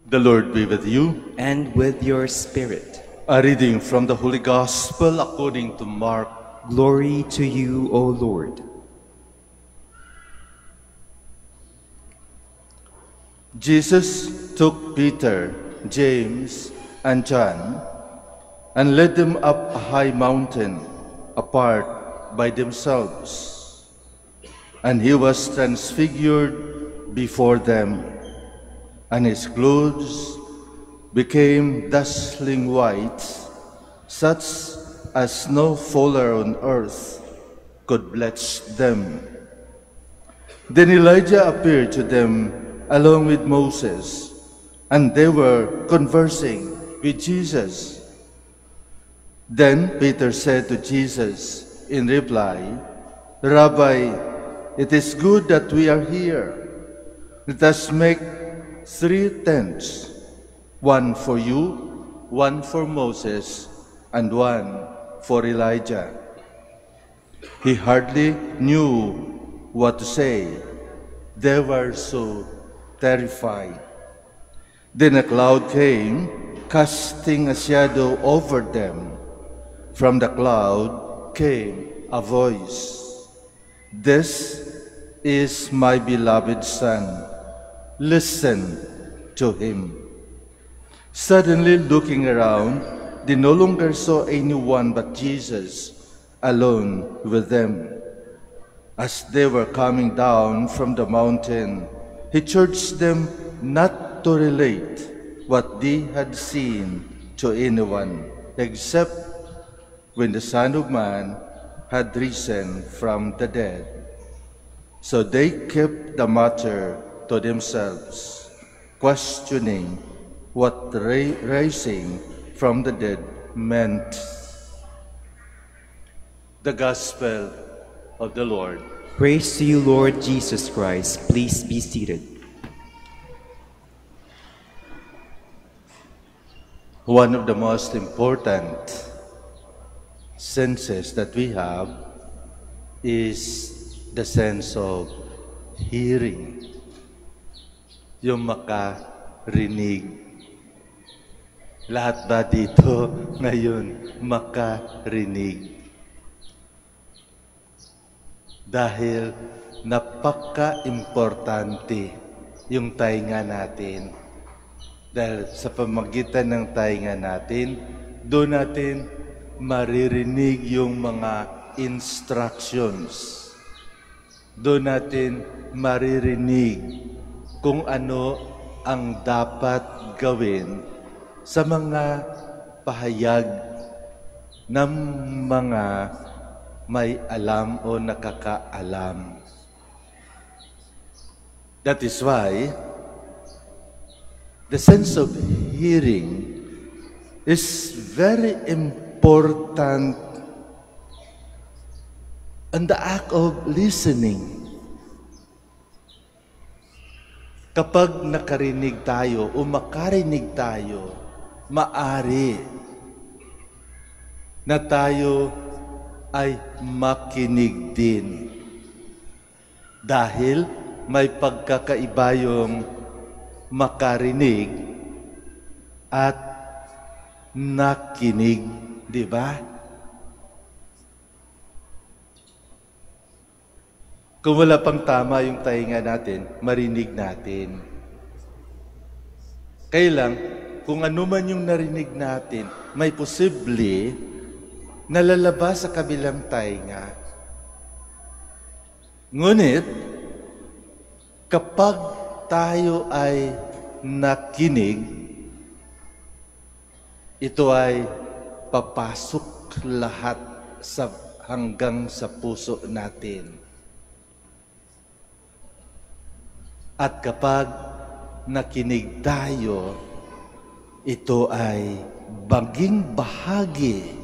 The Lord be with you. And with your spirit. A reading from the Holy Gospel according to Mark. Glory to you, O Lord. Jesus took Peter, James, and John and led them up a high mountain apart by themselves. And he was transfigured before them, and his clothes became dazzling white, such as no fuller on earth could bleach them. Then Elijah appeared to them along with Moses, and they were conversing with Jesus. Then Peter said to Jesus in reply, Rabbi, it is good that we are here. Let us make 3 tents, one for you, one for Moses, and one for Elijah. He hardly knew what to say. They were so terrified. Then a cloud came, casting a shadow over them. From the cloud came a voice. This is my beloved Son. Listen to him. Suddenly looking around, they no longer saw anyone but Jesus alone with them. As they were coming down from the mountain, he charged them not to relate what they had seen to anyone, except when the Son of Man had risen from the dead. So they kept the matter to themselves, questioning what rising from the dead meant. The Gospel of the Lord. Praise to you, Lord Jesus Christ. Please be seated. One of the most important senses that we have is the sense of hearing. Yung makarinig. Lahat ba dito ngayon makarinig? Dahil napaka-importante yung tainga natin. Dahil sa pamagitan ng tainga natin, doon natin maririnig yung mga instructions. Doon natin maririnig kung ano ang dapat gawin sa mga pahayag ng mga may alam o nakakaalam. That is why the sense of hearing is very important, and the act of listening. Kapag nakarinig tayo o makarinig tayo, maari na tayo ay makinig din. Dahil may pagkakaiba yung makarinig at nakinig, di ba? Kung wala pang tama yung tainga natin, marinig natin. Kailang, kung ano man yung narinig natin, may posible nalalabas sa kabilang tainga. Ngunit, kapag tayo ay nakinig, ito ay papasok lahat hanggang sa puso natin. At kapag nakinig tayo, ito ay baging bahagi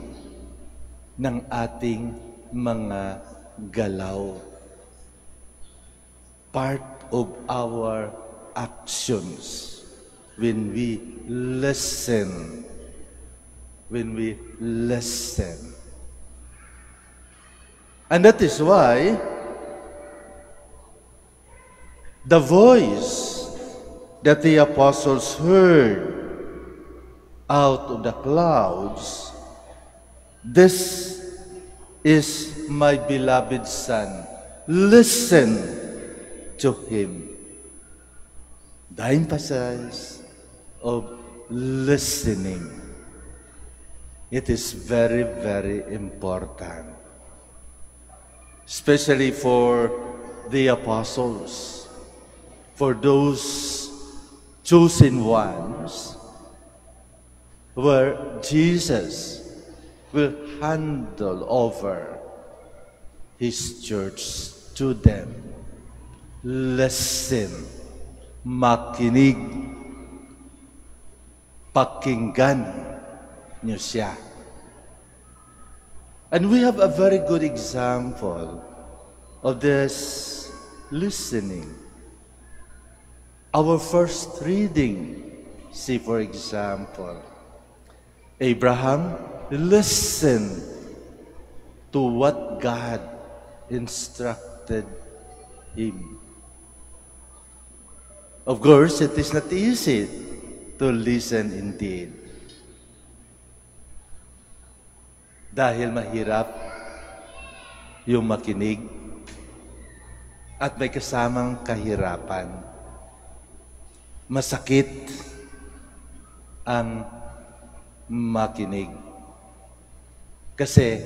ng ating mga galaw. Part of our actions when we listen. When we listen. And that is why the voice that the apostles heard out of the clouds, "This is my beloved Son. Listen to him." The emphasis of listening. It is very, very important. Especially for the apostles, for those chosen ones, where Jesus will handle over His church to them. Listen, makinig, pakinggan niyo siya. And we have a very good example of this listening. Our first reading, see for example, Abraham listened to what God instructed him. Of course, it is not easy to listen indeed. Dahil mahirap yung makinig at may kasamang kahirapan. Masakit ang makinig. Kasi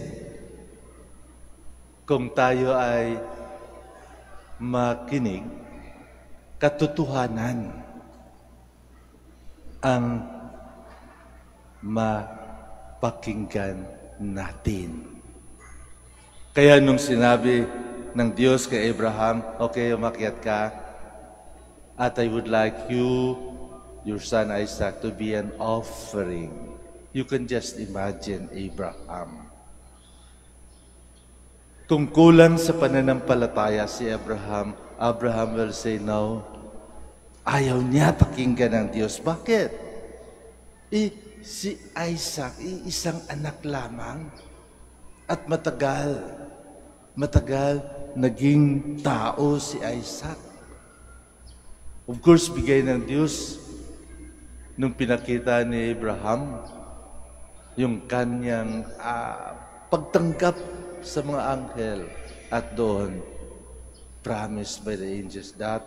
kung tayo ay makinig, katotohanan ang mapakinggan natin. Kaya nung sinabi ng Diyos kay Abraham, "Okay, umakyat ka, at I would like you, your son Isaac, to be an offering." You can just imagine Abraham. Kung kulang sa pananampalataya si Abraham, Abraham will say, "No." Ayaw niya pakinggan ng Diyos. Bakit? Si Isaac, isang anak lamang. At matagal naging tao si Isaac. Of course, bigay ng Diyos nung pinakita ni Abraham yung kanyang pagtanggap sa mga anghel. At doon, promised by the angels that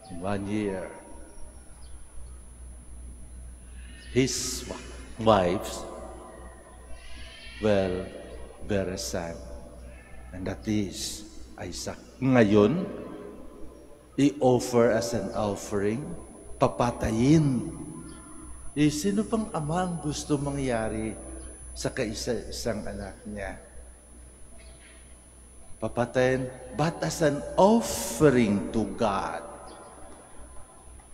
in 1 year, his wives will bear a son. And that is Isaac. Ngayon, i-offer as an offering, papatayin. Sino pang ama ang gusto mangyari sa kaisa-isang anak niya? Papatayin, but as an offering to God.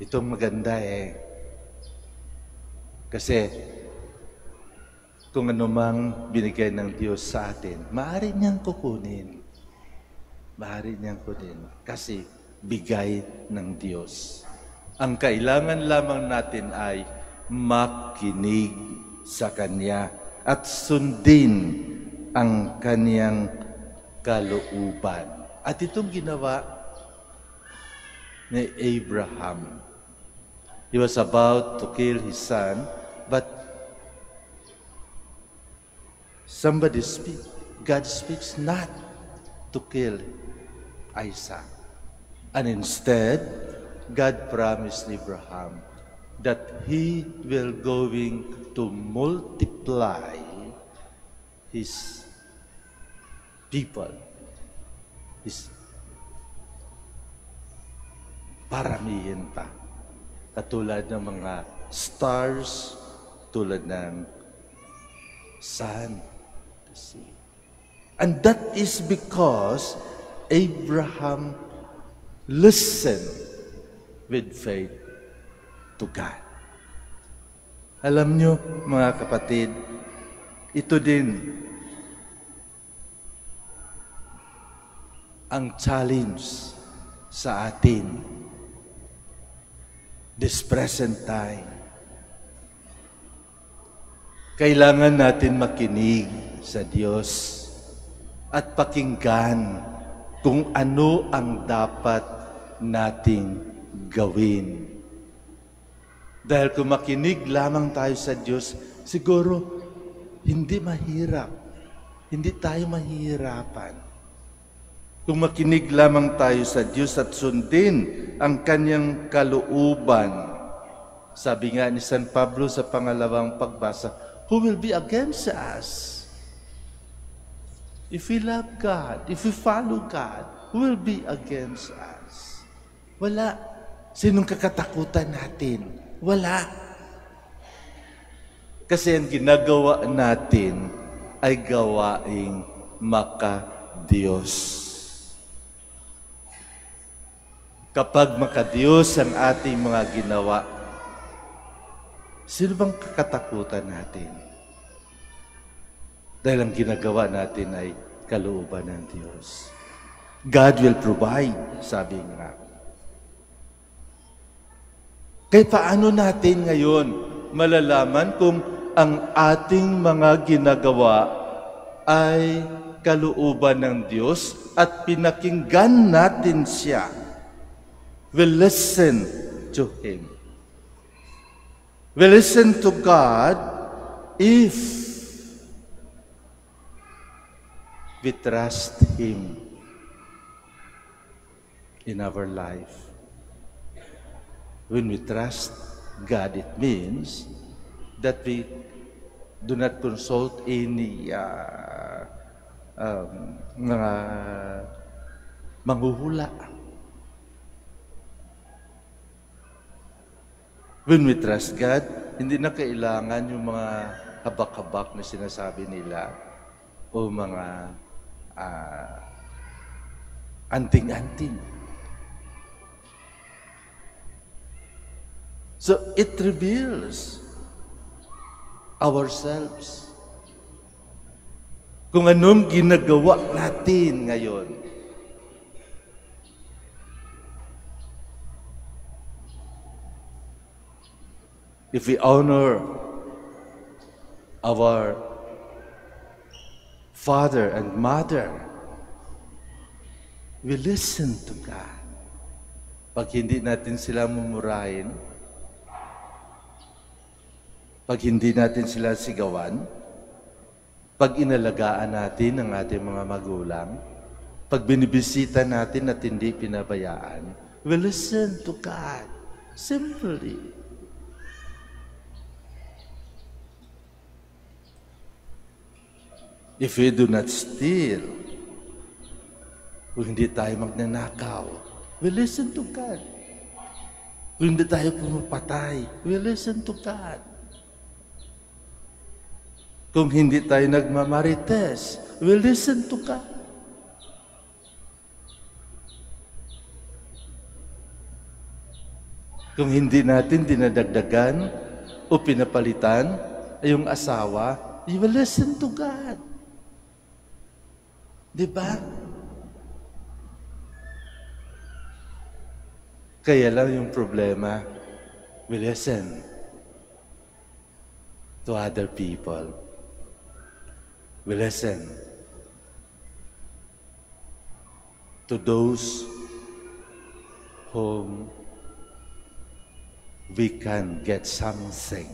Itong maganda Kasi, kung anumang binigay ng Diyos sa atin, maaari niyang kukunin. Maaari niyang kunin. Kasi, bigay ng Diyos. Ang kailangan lamang natin ay makinig sa Kanya at sundin ang Kanyang kalooban. At itong ginawa ni Abraham. He was about to kill his son, but God speaks not to kill Isaac. And instead, God promised Abraham that he will going to multiply his people, his paramihin pa. Katulad ng mga stars, tulad ng sun, the sea. And that is because Abraham listened with faith to God. Alam nyo, mga kapatid, ito din ang challenge sa atin this present time. Kailangan natin makinig sa Diyos at pakinggan kung ano ang dapat nating gawin. Dahil kung makinig lamang tayo sa Diyos, siguro hindi mahirap. Hindi tayo mahihirapan. Kung makinig lamang tayo sa Diyos at sundin ang Kanyang kalooban. Sabi nga ni San Pablo sa pangalawang pagbasa, who will be against us? If we love God, if we follow God, who will be against us? Wala. Sinong kakatakutan natin? Wala. Kasi ang ginagawa natin ay gawaing maka-Diyos. Kapag maka-Diyos ang ating mga ginawa, sino bang kakatakutan natin? Dahil ang ginagawa natin ay kalooban ng Diyos. God will provide, sabi nga. Kaya paano natin ngayon malalaman kung ang ating mga ginagawa ay kalooban ng Diyos at pinakinggan natin siya? We listen to Him. We listen to God if we trust Him in our life. When we trust God, it means that we do not consult any mga manghuhula. When we trust God, hindi na kailangan yung mga habak-habak na sinasabi nila o mga anting-anting. So it reveals ourselves. Kung anong ginagawa natin ngayon. If we honor our father and mother, we listen to God. Pag hindi natin sila mumurahin, pag hindi natin sila sigawan, pag inalagaan natin ang ating mga magulang, pag binibisita natin at hindi pinabayaan, we listen to God. Simply. If we do not steal, kung hindi tayo magnanakaw, we listen to God. Kung hindi tayo pumapatay, we listen to God. Kung hindi tayo nagmamarites, we listen to God. Kung hindi natin dinadagdagan o pinapalitan ay yung asawa, you will listen to God. Diba? Kaya lang yung problema, we listen to other people. We listen to those whom we can get something.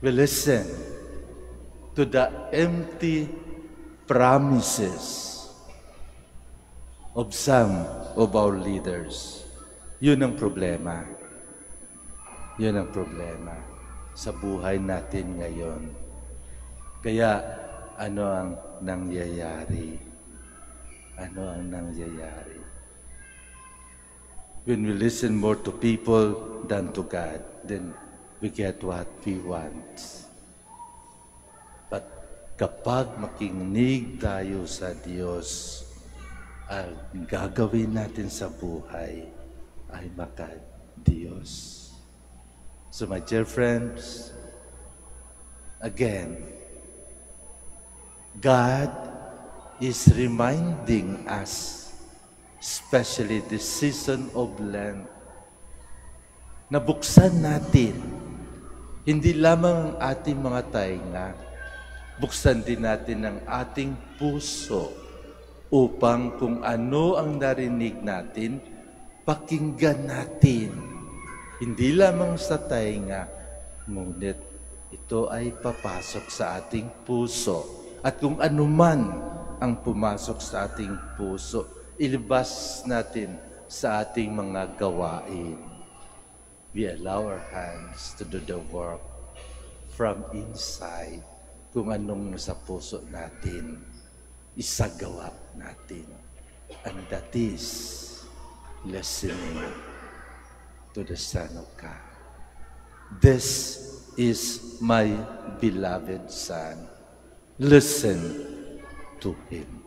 We listen to the empty promises of some of our leaders. Yun ang problema. Yun ang problema sa buhay natin ngayon. Kaya, ano ang nangyayari? Ano ang nangyayari? When we listen more to people than to God, then we get what we want. But kapag makinig tayo sa Diyos, ang gagawin natin sa buhay ay maka-Diyos. So my dear friends, again, God is reminding us, especially this season of Lent, na buksan natin, hindi lamang ang ating mga tainga, buksan din natin ang ating puso upang kung ano ang narinig natin, pakinggan natin Hindi lamang sa tainga, ngunit ito ay papasok sa ating puso. At kung anuman ang pumasok sa ating puso, ilabas natin sa ating mga gawain. We allow our hands to do the work from inside. Kung anong nasa puso natin, isagawa natin. And that is listening to the Son of God. This is my beloved Son. Listen to Him.